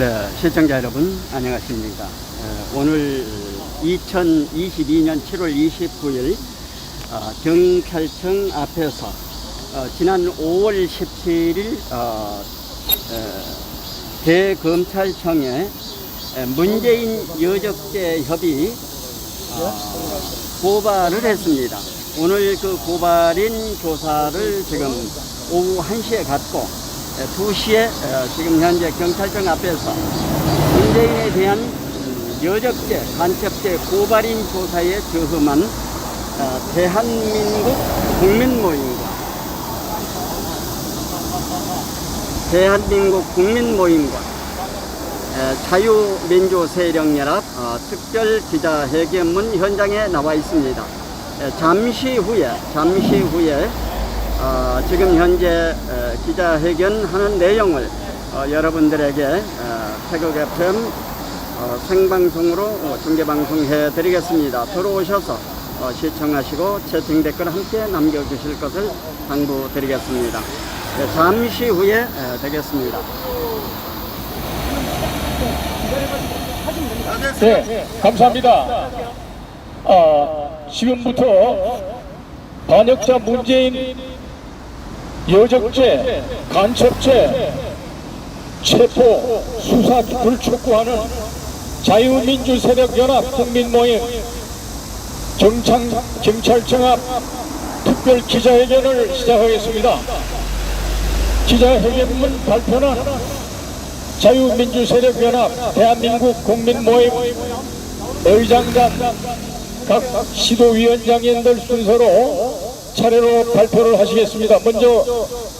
네, 시청자 여러분 안녕하십니까. 오늘 2022년 7월 29일 경찰청 앞에서 지난 5월 17일 대검찰청에 문재인 여적죄 협의 고발을 했습니다. 오늘 그 고발인 조사를 지금 오후 1시에 갖고 2시에 지금 현재 경찰청 앞에서 문재인에 대한 여적죄, 간첩죄 고발인 조사에 저흠한 대한민국 국민모임과 자유민주세력연합 특별 기자회견문 현장에 나와 있습니다. 잠시 후에 지금 현재 기자회견 하는 내용을 여러분들에게 태극 FM 생방송으로 중계방송해 드리겠습니다. 들어오셔서 시청하시고 채팅 댓글 함께 남겨주실 것을 당부드리겠습니다. 잠시 후에 되겠습니다. 네, 감사합니다. 지금부터 반역자 문재인 여적죄, 간첩죄, 체포, 수사를 촉구하는 자유민주세력연합 국민모임 경찰청 앞 특별 기자회견을 시작하겠습니다. 기자회견문 발표는 자유민주세력연합 대한민국 국민모임 의장단 각 시도위원장님들 순서로 차례로 발표를 하시겠습니다. 먼저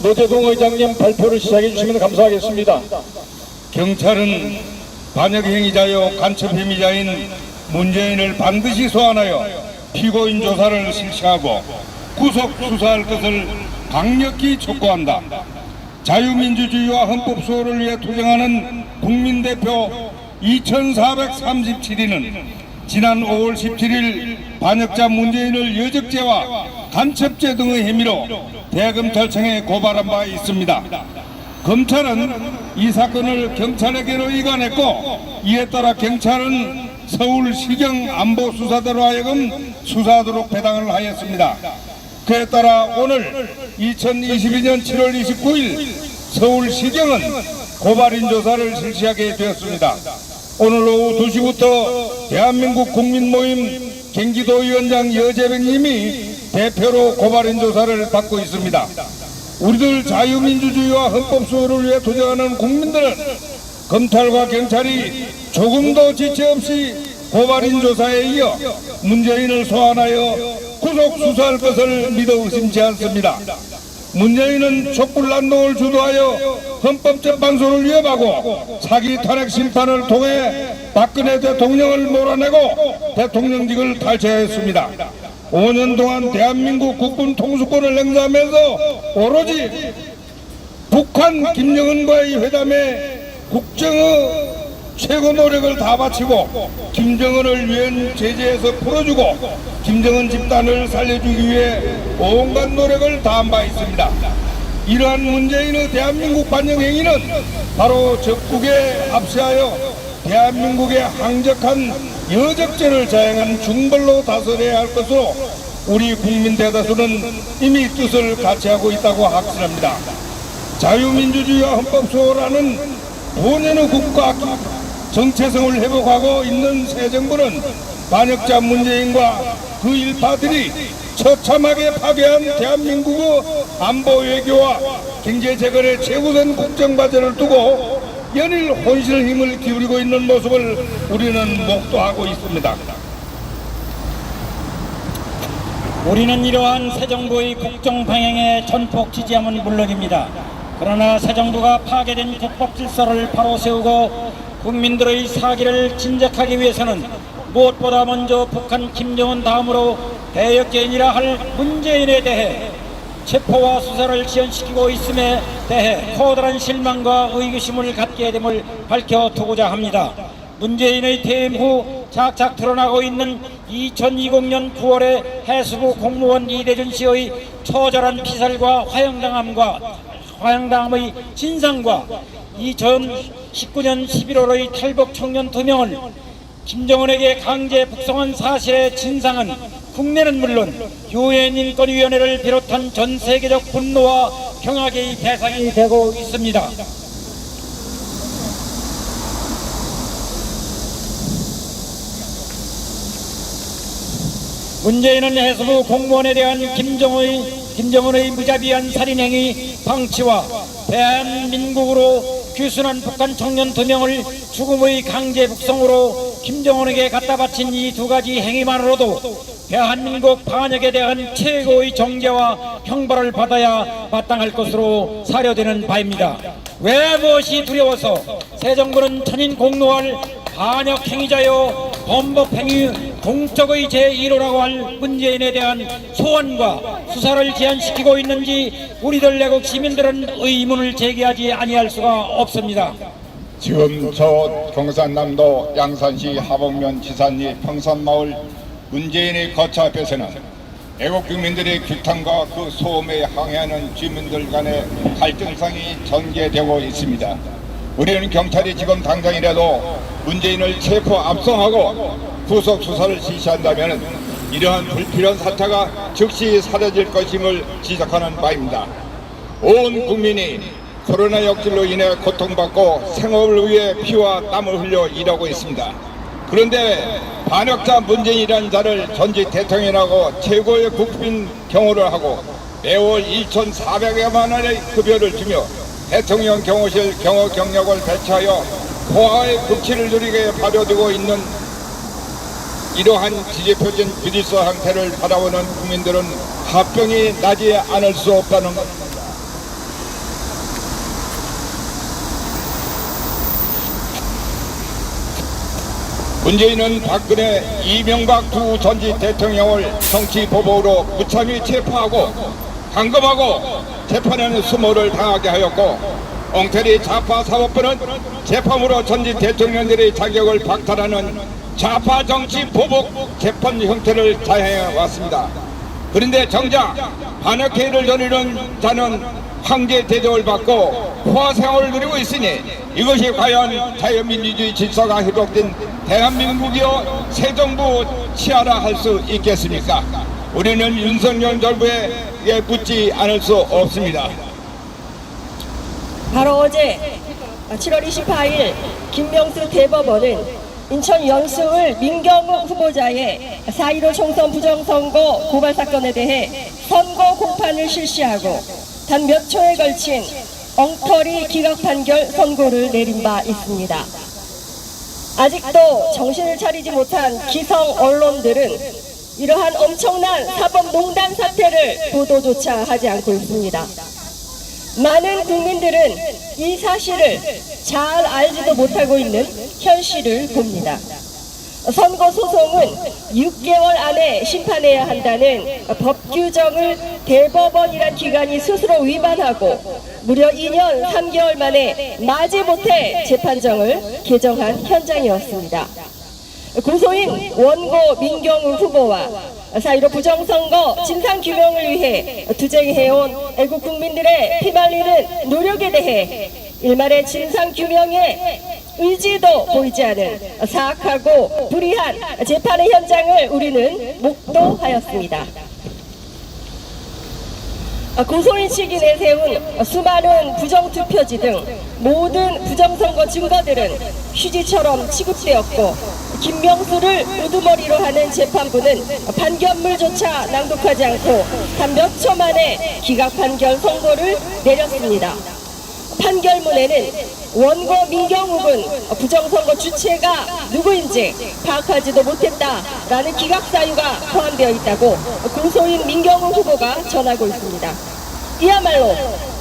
노재동 의장님 발표를 시작해 주시면 감사하겠습니다. 경찰은 반역행위자요 간첩행위자인 문재인을 반드시 소환하여 피고인 조사를 실시하고 구속 수사할 것을 강력히 촉구한다. 자유민주주의와 헌법수호를 위해 투쟁하는 국민대표 2437인은 지난 5월 17일 반역자 문재인을 여적죄와 간첩죄 등의 혐의로 대검찰청에 고발한 바 있습니다. 검찰은 이 사건을 경찰에게로 이관했고, 이에 따라 경찰은 서울시경 안보수사대로 하여금 수사하도록 배당을 하였습니다. 그에 따라 오늘 2022년 7월 29일 서울시경은 고발인 조사를 실시하게 되었습니다. 오늘 오후 2시부터 대한민국 국민모임 경기도위원장 여재백님이 대표로 고발인 조사를 받고 있습니다. 우리들 자유민주주의와 헌법수호를 위해 투쟁하는 국민들은 검찰과 경찰이 조금도 지체 없이 고발인 조사에 이어 문재인을 소환하여 구속 수사할 것을 믿어 의심치 않습니다. 문재인은 촛불난동을 주도하여 헌법재판소를 위협하고 사기 탄핵 심판을 통해 박근혜 대통령을 몰아내고 대통령직을 탈취하였습니다. 5년 동안 대한민국 국군 통수권을 행사하면서 오로지 북한 김정은과의 회담에 국정의 최고 노력을 다 바치고 김정은을 유엔 제재에서 풀어주고 김정은 집단을 살려주기 위해 온갖 노력을 다한 바 있습니다. 이러한 문재인의 대한민국 반역행위는 바로 적국에 합세하여 대한민국의 항적한 여적죄를 자행한 중벌로 다스려야 할 것으로 우리 국민 대다수는 이미 뜻을 같이 하고 있다고 확신합니다. 자유민주주의와 헌법수호라는 본연의 국가 정체성을 회복하고 있는 새 정부는 반역자 문재인과 그 일파들이 처참하게 파괴한 대한민국의 안보 외교와 경제 재건의 최우선 국정 과제를 두고 연일 혼실 힘을 기울이고 있는 모습을 우리는 목도하고 있습니다. 우리는 이러한 새 정부의 국정 방향에 전폭 지지함은 물론입니다. 그러나 새 정부가 파괴된 국법 질서를 바로 세우고 국민들의 사기를 진작하기 위해서는 무엇보다 먼저 북한 김정은 다음으로 대역죄인이라 할 문재인에 대해 체포와 수사를 지연시키고 있음에 대해 커다란 실망과 의구심을 갖게 됨을 밝혀두고자 합니다. 문재인의 퇴임 후 착착 드러나고 있는 2020년 9월에 해수부 공무원 이대준 씨의 처절한 피살과 화형당함의 진상과 19년 11월의 탈북 청년 2명을 김정은에게 강제 북송한 사실의 진상은 국내는 물론 유엔인권위원회를 비롯한 전 세계적 분노와 경악의 대상이 되고 있습니다. 문재인은 해수부 공무원에 대한 김정은의 무자비한 살인행위 방치와 대한민국으로 귀순한 북한 청년 2명을 죽음의 강제 북송으로 김정은에게 갖다 바친 이 두 가지 행위만으로도 대한민국 반역에 대한 최고의 정죄와 형벌을 받아야 마땅할 것으로 사료되는 바입니다. 왜 무엇이 두려워서 새 정부는 천인 공노할 반역 행위자요 범법 행위 공적의 제1호라고 할 문재인에 대한 소환과 수사를 제한시키고 있는지 우리들 내국 시민들은 의문을 제기하지 아니할 수가 없습니다. 지금 저 경산남도 양산시 하북면 지산리 평산마을 문재인의 거처 앞에서는 애국 국민들의 규탄과 그 소음에 항해하는 주민들 간의 갈등상이 전개되고 있습니다. 우리는 경찰이 지금 당장이라도 문재인을 체포 압송하고 구속 수사를 실시한다면 이러한 불필요한 사태가 즉시 사라질 것임을 지적하는 바입니다. 온 국민이 코로나 역질로 인해 고통받고 생업을 위해 피와 땀을 흘려 일하고 있습니다. 그런데 반역자 문재인이라는 자를 전직 대통령이라고 최고의 국민 경호를 하고 매월 2,400여만 원의 급여를 주며 대통령 경호실 경호 경력을 배치하여 호화의 극치를 누리게 발효되고 있는 이러한 지지표진 비리서 형태를 바라보는 국민들은 합병이 나지 않을 수 없다는 것입니다. 문재인은 박근혜, 이명박 두 전직 대통령을 정치 보복으로 무참히 체포하고 감금하고 재판에는 수모를 당하게 하였고 엉터리 좌파 사법부는 재판으로 전직 대통령들의 자격을 박탈하는 좌파 정치 보복 재판 형태를 자행해 왔습니다. 그런데 정작 반역행위를 저지른 자는 황제 대접을 받고 호화생활을 누리고 있으니 이것이 과연 자유민주주의 질서가 회복된 대한민국이요 새 정부 치하라 할 수 있겠습니까? 우리는 윤석열 정부에 묻지 않을 수 없습니다. 바로 어제 7월 28일 김명수 대법원은 인천 연수을 민경욱 후보자의 4.15 총선 부정선거 고발 사건에 대해 선고 공판을 실시하고 단 몇 초에 걸친 엉터리 기각 판결 선고를 내린 바 있습니다. 아직도 정신을 차리지 못한 기성 언론들은 이러한 엄청난 사법농단 사태를 보도조차 하지 않고 있습니다. 많은 국민들은 이 사실을 잘 알지도 못하고 있는 현실을 봅니다. 선거소송은 6개월 안에 심판해야 한다는 법 규정을 대법원이란 기관이 스스로 위반하고 무려 2년 3개월 만에 마지못해 재판정을 개정한 현장이었습니다. 고소인 원고 민경욱 후보와 4.15 부정선거 진상규명을 위해 투쟁해온 애국 국민들의 피말리는 노력에 대해 일말의 진상규명에 의지도 보이지 않은 사악하고 불의한 재판의 현장을 우리는 목도하였습니다. 고소인 측이 내세운 수많은 부정투표지 등 모든 부정선거 증거들은 휴지처럼 취급되었고 김명수를 우두머리로 하는 재판부는 판결문조차 낭독하지 않고 단 몇 초 만에 기각 판결 선고를 내렸습니다. 판결문에는 원고 민경욱은 부정선거 주체가 누구인지 파악하지도 못했다라는 기각사유가 포함되어 있다고 고소인 민경욱 후보가 전하고 있습니다. 이야말로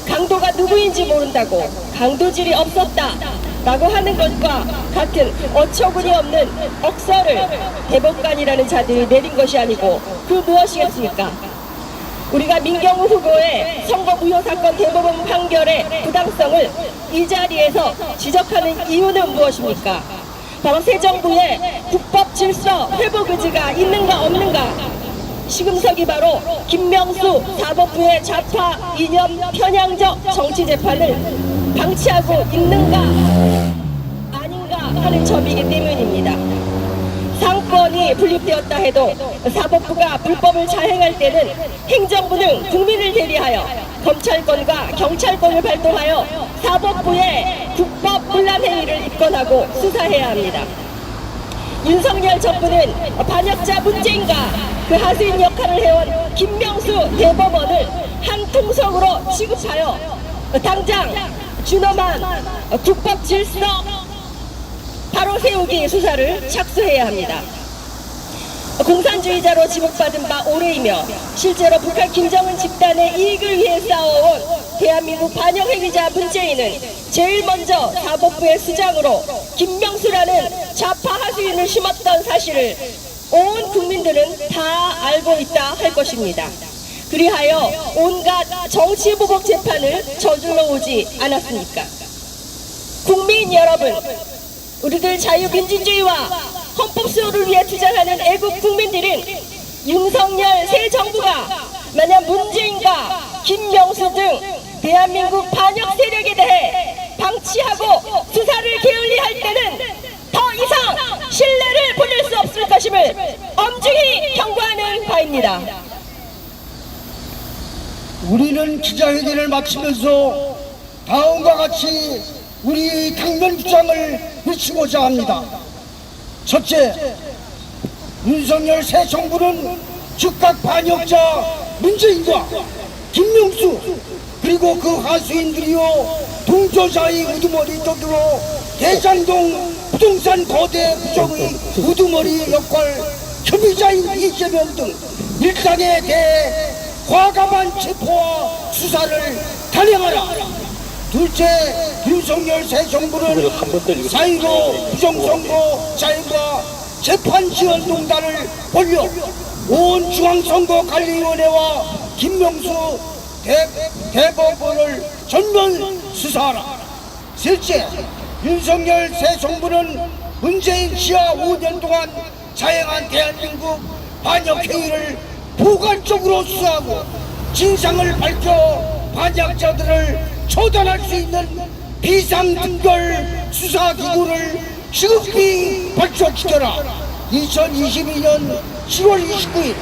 강도가 누구인지 모른다고 강도질이 없었다라고 하는 것과 같은 어처구니 없는 억서를 대법관이라는 자들이 내린 것이 아니고 그 무엇이겠습니까? 우리가 민경욱 후보의 선거 무효 사건 대법원 판결의 부당성을 이 자리에서 지적하는 이유는 무엇입니까? 바로 새 정부의 국법 질서 회복 의지가 있는가 없는가? 시금석이 바로 김명수 사법부의 좌파 이념 편향적 정치 재판을 방치하고 있는가 아닌가 하는 점이기 때문입니다. 상권이 분립되었다 해도 사법부가 불법을 자행할 때는 행정부는 국민을 대리하여 검찰권과 경찰권을 발동하여 사법부의 국법 문란 행위를 입건하고 수사해야 합니다. 윤석열 정부는 반역자 문재인과 그 하수인 역할을 해온 김명수 대법원을 한 통속으로 취급하여 당장 준엄한 국법 질서 바로 세우기 수사를 착수해야 합니다. 공산주의자로 지목받은 바 오래이며 실제로 북한 김정은 집단의 이익을 위해 싸워온 대한민국 반역 행위자 문재인은 제일 먼저 사법부의 수장으로 김명수라는 좌파 하수인을 심었던 사실을 온 국민들은 다 알고 있다 할 것입니다. 그리하여 온갖 정치보복 재판을 저질러 오지 않았습니까? 국민 여러분, 우리들 자유민주주의와 헌법수호를 위해 투쟁하는 애국 국민들은 윤석열 새 정부가 만약 문재인과 김명수 등 대한민국 반역 세력에 대해 방치하고 수사를 게을리할 때는 더 이상 신뢰를 보낼 수 없을 것임을 엄중히 경고하는 바입니다. 우리는 기자회견을 마치면서 다음과 같이 우리 당면 주장을 외치고자 합니다. 첫째, 윤석열 새 정부는 즉각 반역자 문재인과 김명수 그리고 그 하수인들이요 동조자의 우두머리 떡으로 대장동 부동산 거대 부정의 우두머리 역할 혐의자인 이재명 등 일당에 대해 과감한 체포와 수사를 단행하라. 둘째, 윤석열 새 정부는 4.15 부정선거 자행과 재판지원농단을 벌려 온 중앙선거관리위원회와 김명수 대법원을 전면 수사하라. 셋째, 윤석열 새 정부는 문재인 지하 5년 동안 자행한 대한민국 반역행위를 포괄적으로 수사하고 진상을 밝혀 반역자들을 처단할 수 있는 비상등결 수사기구를 시급히 발족시켜라. 2022년 10월 29일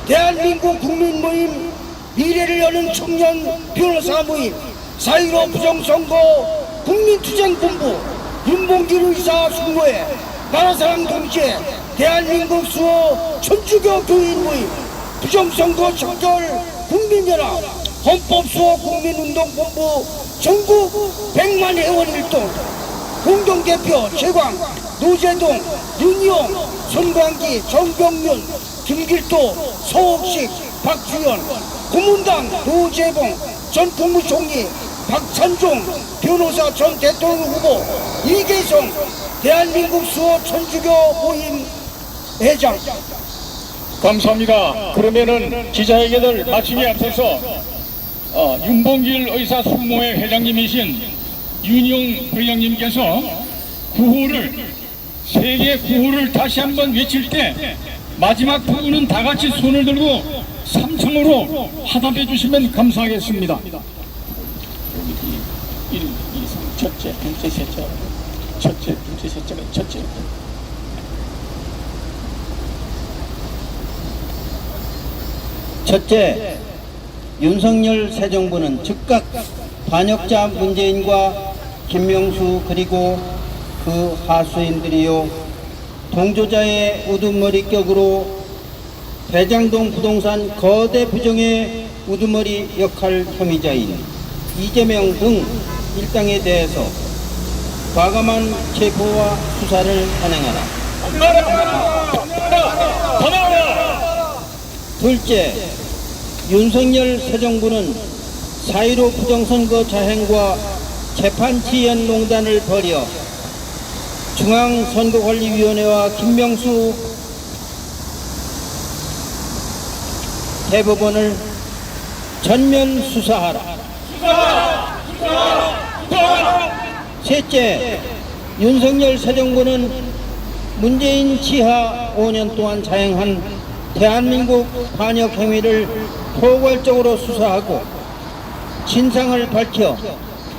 대한민국 국민모임 미래를 여는 청년 변호사 모임 4.15 부정선거 국민투쟁본부 윤봉길 의사 숙모회 나라사랑 동시에 대한민국 수호 천주교 교인 모임 부정선거 척결 국민연합 헌법수호 국민운동본부 전국 100만 회원 일동 공동대표 최광, 노재동, 윤희용, 손광기, 정병윤, 김길도, 서옥식, 박주연, 고문당 노재봉, 전 국무총리, 박찬종, 변호사 전 대통령 후보, 이계성, 대한민국 수호 천주교 모임 회장. 감사합니다. 그러면은 기자회견을 마치기에 앞서서 윤봉길 의사 숙모회 회장님이신 윤용 회장님께서 세계 구호를 다시 한번 외칠 때 마지막 부분은 다 같이 손을 들고 삼성으로 화답해 주시면 감사하겠습니다. 1, 2, 3, 첫째, 둘째, 셋째, 첫째, 둘째, 셋째가 첫째. 첫째, 윤석열 새 정부는 즉각 반역자 문재인과 김명수 그리고 그 하수인들이요 동조자의 우두머리격으로 대장동 부동산 거대 부정의 우두머리 역할 혐의자인 이재명 등 일당에 대해서 과감한 체포와 수사를 단행하라. 둘째, 윤석열 새 정부는 4.15 부정선거 자행과 재판지연농단을 벌여 중앙선거관리위원회와 김명수 대법원을 전면 수사하라. 셋째, 윤석열 새 정부는 문재인 지하 5년 동안 자행한 대한민국 반역 행위를 포괄적으로 수사하고 진상을 밝혀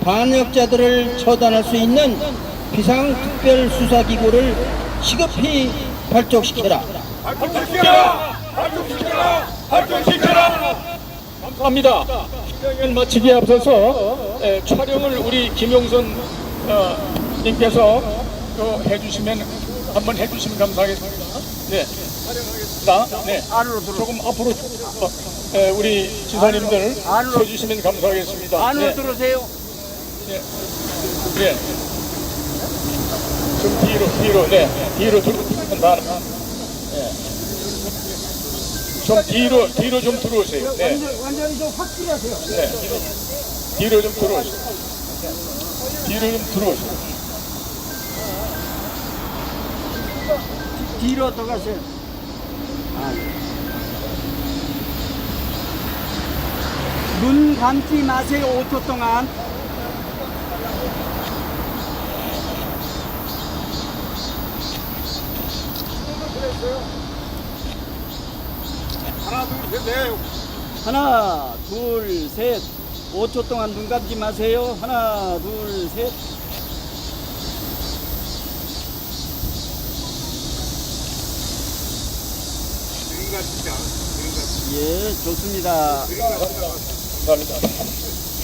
반역자들을 처단할 수 있는 비상특별수사기구를 시급히 발족시켜라. 감사합니다. 촬영을 마치기에 앞서서 촬영을 우리 김용선 님께서 해주시면 한번 해주시면 감사하겠습니다. 네, 촬영하겠습니다. 네, 조금 앞으로 우리 지사님들 서주시면 감사하겠습니다. 안으로 들어오세요. 네, 네. 좀 뒤로, 네, 뒤로 들어오시면 다. 네. 좀 뒤로 좀 들어오세요. 네. 완전히 좀 확실하세요. 네. 뒤로 좀 들어오세요. 뒤로 좀 들어오세요. 뒤로 더 가세요. 눈 감지 마세요. 5초 동안. 하나, 둘, 셋. 5초 동안 눈 감지 마세요. 하나, 둘, 셋. 예, 좋습니다. 감사합니다.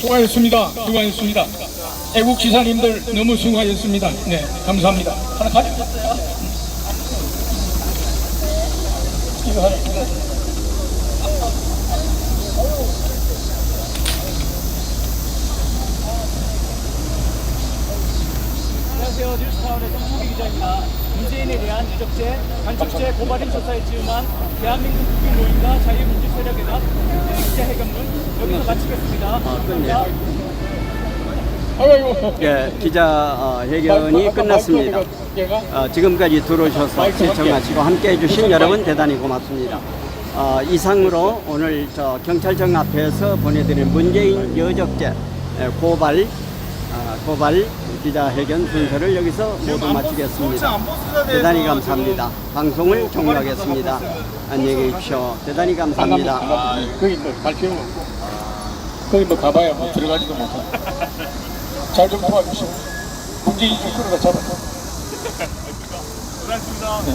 수고하셨습니다. 애국 지사님들 너무 수고하셨습니다. 네, 감사합니다. 하나 가져오셨어요? 이거 하나. 안녕하세요. 뉴스타운에서 홍기 기자입니다. 문재인에 대한 유적죄, 간첩죄 고발인 조사에 지음한 대한민국 국민 모임과 자유민주 세력에 대한 기자회견문 여기서 마치겠습니다. 감사합니다. 아이고. 예, 기자회견이 끝났습니다. 지금까지 들어오셔서 시청하시고 함께 해주신 여러분 대단히 고맙습니다. 이상으로 오늘 경찰청 앞에서 보내드린 문재인 여적죄 고발 기자회견 순서를 여기서 모두 마치겠습니다. 대단히 감사합니다. 방송을 종료하겠습니다. 안녕히 계십시오. 대단히 감사합니다. 거기 뭐 밝히는 거 거기 뭐 가봐야 뭐 들어가지도 못하고 잘 좀 도와주시고 문재인 좀 끌어다 잡아. 고맙습니다. 네.